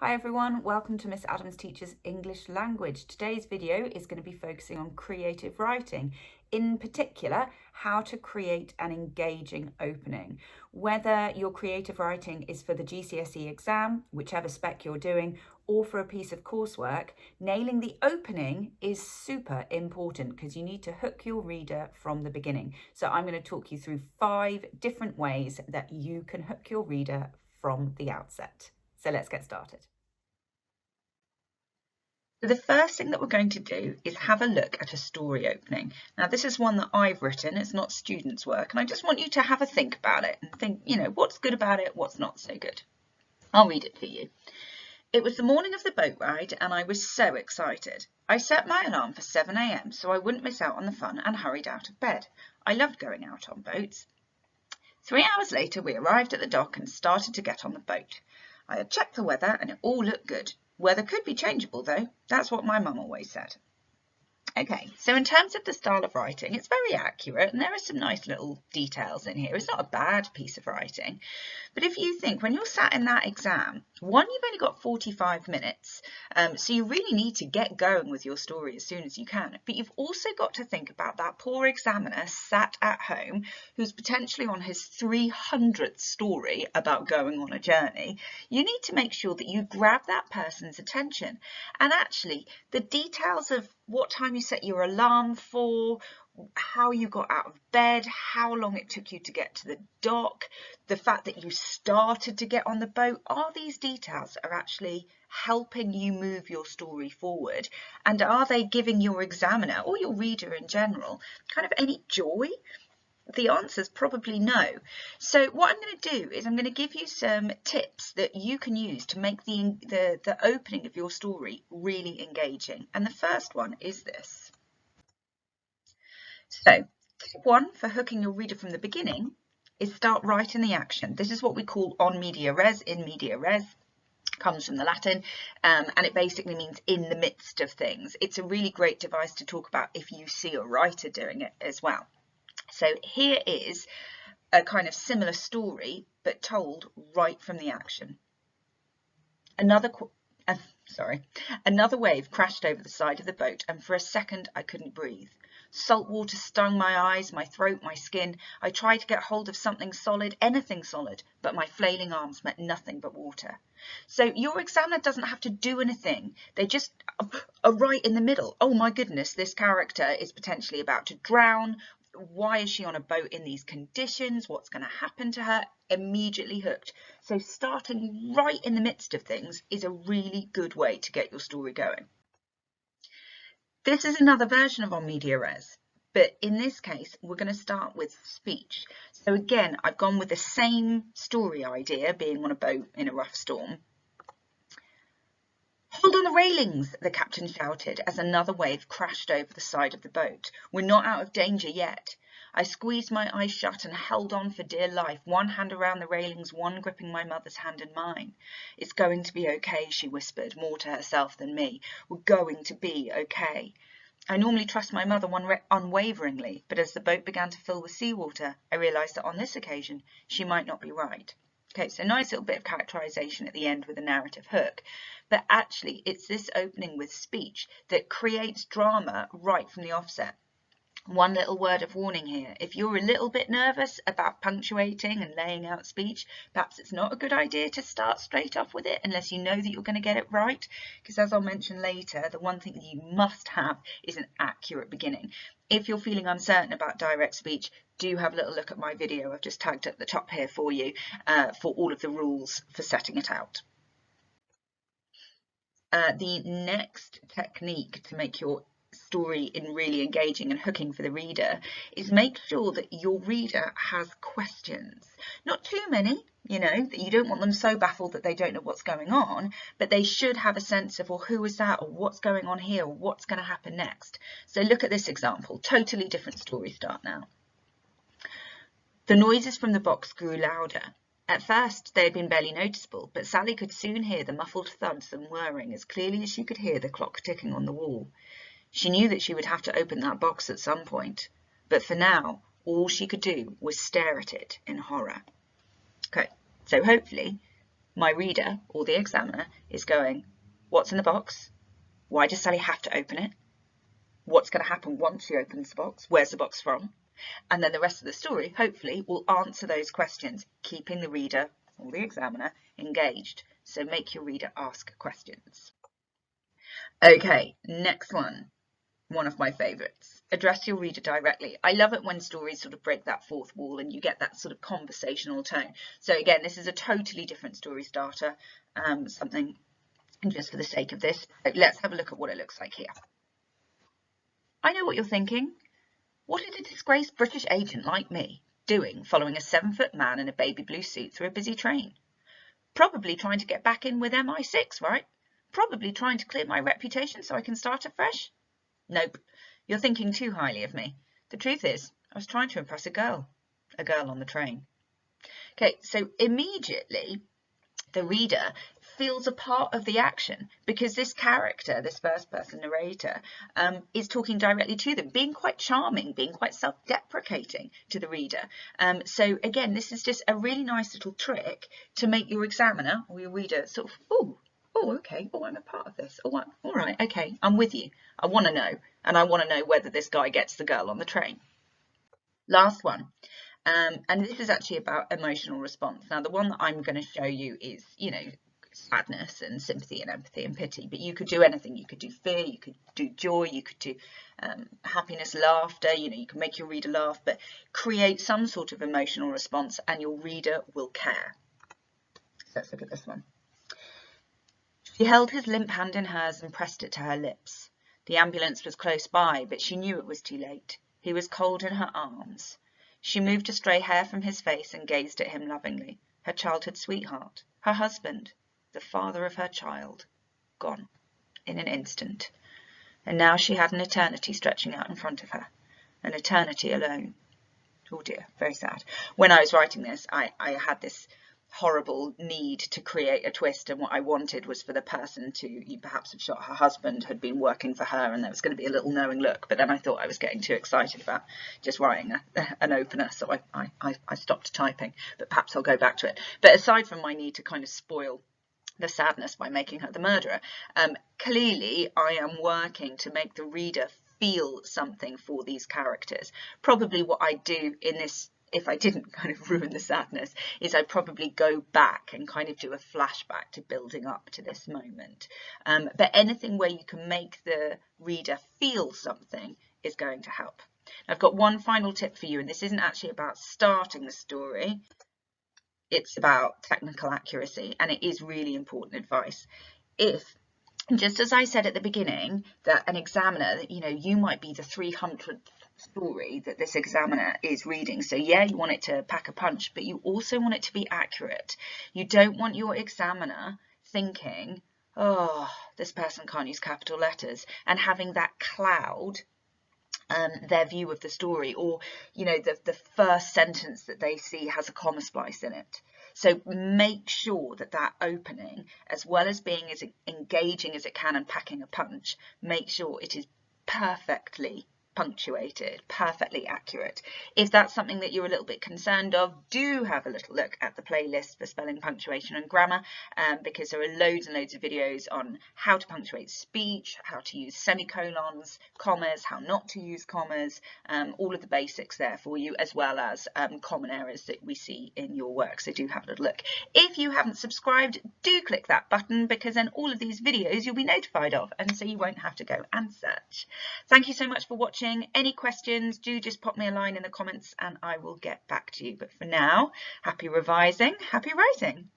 Hi everyone, welcome to Miss Adams Teaches English Language. Today's video is going to be focusing on creative writing, in particular, how to create an engaging opening. Whether your creative writing is for the GCSE exam, whichever spec you're doing, or for a piece of coursework, nailing the opening is super important because you need to hook your reader from the beginning. So I'm going to talk you through 5 different ways that you can hook your reader from the outset. So let's get started. So the first thing that we're going to do is have a look at a story opening. Now this is one that I've written, it's not students' work, and I just want you to have a think about it and think, what's good about it, what's not so good. I'll read it to you. It was the morning of the boat ride and I was so excited. I set my alarm for 7 a.m. so I wouldn't miss out on the fun and hurried out of bed. I loved going out on boats. 3 hours later we arrived at the dock and started to get on the boat. I had checked the weather and it all looked good. Weather could be changeable though, that's what my mum always said. Okay, so in terms of the style of writing, it's very accurate and there are some nice little details in here. It's not a bad piece of writing. But if you think when you're sat in that exam, one, you've only got 45 minutes, so you really need to get going with your story as soon as you can. But you've also got to think about that poor examiner sat at home who's potentially on his 300th story about going on a journey. You need to make sure that you grab that person's attention. And actually, the details of what time you set your alarm for, how you got out of bed, how long it took you to get to the dock, the fact that you started to get on the boat, are these details are actually helping you move your story forward? And are they giving your examiner or your reader in general kind of any joy? The answer is probably no. So what I'm going to do is I'm going to give you some tips that you can use to make the opening of your story really engaging. And the first one is this. So tip 1 for hooking your reader from the beginning is start right in the action. This is what we call on media res, in media res. Comes from the Latin, and it basically means in the midst of things. It's a really great device to talk about if you see a writer doing it as well. So here is a kind of similar story, but told right from the action. Another wave crashed over the side of the boat, and for a second I couldn't breathe. Salt water stung my eyes, my throat, my skin. I tried to get hold of something solid, anything solid, but my flailing arms met nothing but water. So your examiner doesn't have to do anything. They just are right in the middle. Oh my goodness, this character is potentially about to drown. Why is she on a boat in these conditions? What's going to happen to her? Immediately hooked. So starting right in the midst of things is a really good way to get your story going. This is another version of on media res, but in this case, we're going to start with speech. So again, I've gone with the same story idea, being on a boat in a rough storm. Hold on the railings, the captain shouted as another wave crashed over the side of the boat. We're not out of danger yet. I squeezed my eyes shut and held on for dear life, one hand around the railings, one gripping my mother's hand in mine. It's going to be okay, she whispered, more to herself than me. We're going to be okay. I normally trust my mother unwaveringly, but as the boat began to fill with seawater, I realised that on this occasion, she might not be right. Okay, so nice little bit of characterisation at the end with a narrative hook. But actually, it's this opening with speech that creates drama right from the offset. One little word of warning here. If you're a little bit nervous about punctuating and laying out speech, perhaps it's not a good idea to start straight off with it unless you know that you're going to get it right. Because as I'll mention later, the one thing that you must have is an accurate beginning. If you're feeling uncertain about direct speech, do have a little look at my video. I've just tagged at the top here for you for all of the rules for setting it out. The next technique to make your story in really engaging and hooking for the reader is make sure that your reader has questions. Not too many, that you don't want them so baffled that they don't know what's going on, but they should have a sense of, well, who is that, or what's going on here, or what's going to happen next. So look at this example, totally different story start now. The noises from the box grew louder. At first they had been barely noticeable, but Sally could soon hear the muffled thuds and whirring as clearly as she could hear the clock ticking on the wall. She knew that she would have to open that box at some point, but for now, all she could do was stare at it in horror. Okay, so hopefully My reader, or the examiner, is going, what's in the box? Why does Sally have to open it? What's going to happen once she opens the box? Where's the box from? And then the rest of the story, hopefully, will answer those questions, keeping the reader, or the examiner, engaged. So make your reader ask questions. Okay, next one of my favourites. Address your reader directly. I love it when stories sort of break that fourth wall and you get that sort of conversational tone. So again, this is a totally different story starter, something just for the sake of this. Let's have a look at what it looks like here. I know what you're thinking. What is a disgraced British agent like me doing following a 7-foot man in a baby blue suit through a busy train? Probably trying to get back in with MI6, right? Probably trying to clear my reputation so I can start afresh? Nope, you're thinking too highly of me. The truth is, I was trying to impress a girl on the train. Okay, so immediately the reader feels a part of the action because this character, this first person narrator, is talking directly to them, being quite charming, being quite self-deprecating to the reader. So again, this is just a really nice little trick to make your examiner or your reader sort of, oh, okay, oh, I'm a part of this. Oh, all right, okay, I'm with you. I want to know, and I want to know whether this guy gets the girl on the train. Last one. And this is actually about emotional response. Now, the one that I'm going to show you is, sadness and sympathy and empathy and pity, but you could do anything. You could do fear, you could do joy, you could do happiness, laughter, you can make your reader laugh, but create some sort of emotional response and your reader will care. So let's look at this one. She held his limp hand in hers and pressed it to her lips. The ambulance was close by, but she knew it was too late. He was cold in her arms. She moved a stray hair from his face and gazed at him lovingly. Her childhood sweetheart, her husband, the father of her child, gone in an instant. And now she had an eternity stretching out in front of her, an eternity alone. Oh dear, very sad. When I was writing this, I had this horrible need to create a twist, and what I wanted was for the person to perhaps have shot her husband, had been working for her, and there was going to be a little knowing look, but then I thought I was getting too excited about just writing an opener, so I stopped typing, but perhaps I'll go back to it. But aside from my need to kind of spoil the sadness by making her the murderer, clearly I am working to make the reader feel something for these characters. Probably what I do in this, if I didn't kind of ruin the sadness, is I'd probably go back and kind of do a flashback to building up to this moment. But anything where you can make the reader feel something is going to help. I've got one final tip for you, and this isn't actually about starting the story. It's about technical accuracy, and it is really important advice. If, just as I said at the beginning, that an examiner, you might be the 300th story that this examiner is reading. So yeah, you want it to pack a punch, but you also want it to be accurate. You don't want your examiner thinking, oh, this person can't use capital letters, and having that cloud their view of the story, or the first sentence that they see has a comma splice in it. So make sure that opening, as well as being as engaging as it can and packing a punch, make sure it is perfectly punctuated, perfectly accurate. If that's something that you're a little bit concerned of, do have a little look at the playlist for spelling, punctuation and grammar, because there are loads and loads of videos on how to punctuate speech, how to use semicolons, commas, how not to use commas, all of the basics there for you, as well as common errors that we see in your work. So do have a little look. If you haven't subscribed, do click that button, because then all of these videos you'll be notified of, and so you won't have to go and search. Thank you so much for watching. Any questions, do just pop me a line in the comments and I will get back to you. But for now, happy revising, happy writing.